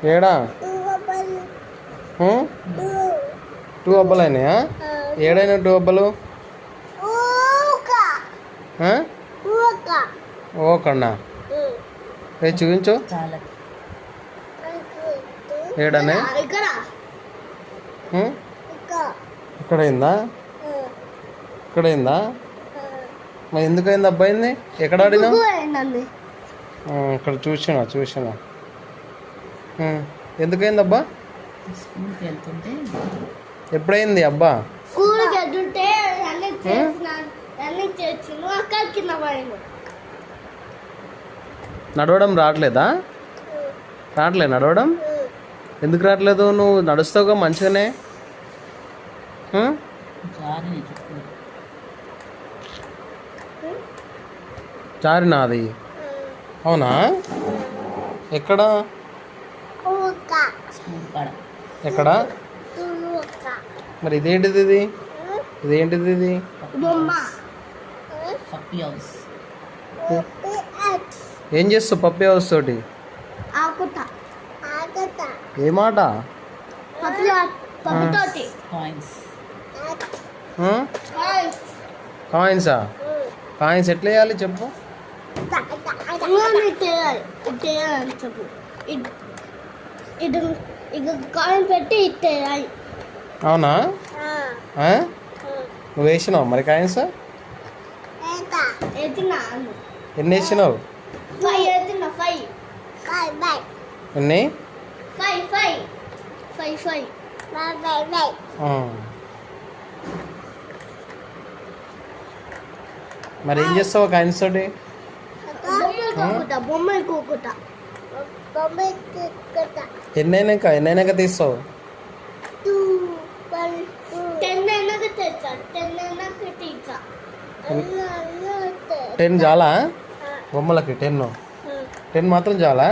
ఏడా 2 అబ్బలు అయినాయా? ఏడైనా 2 అబ్బలు ఓకన్నా చూపించు. ఏడనే ఇక్కడైందా? ఇక్కడైందా? మరి ఎందుకైంది అబ్బాయింది? ఎక్కడ ఆడినా? ఇక్కడ చూసినా ఎందుకైంది అబ్బా? ఎప్పుడైంది అబ్బా? నడవడం రావట్లేదా? నడవడం ఎందుకు రావట్లేదు? నువ్వు నడుస్తావుగా మంచిగానే. జారినా అది? అవునా? ఎక్కడ? మరి ఇదేంటిది? ఇది ఏం చేస్తావు పప్పి హౌస్ తోటి? ఏమాట? కాయిన్సా? కాయిన్స్ ఎట్లా వేయాలి చెప్పు. అవునా? నువ్వు వేసినావు మరి కాయిన్స్? ఎన్ని వేసినావు? ఎన్ని? మరి ఏం చేస్తావు కాయిన్స్ తోటి? ఎన్నైనాక తీస్తావు? 10 చాలా బొమ్మలకి? 10 మాత్రం చాలా?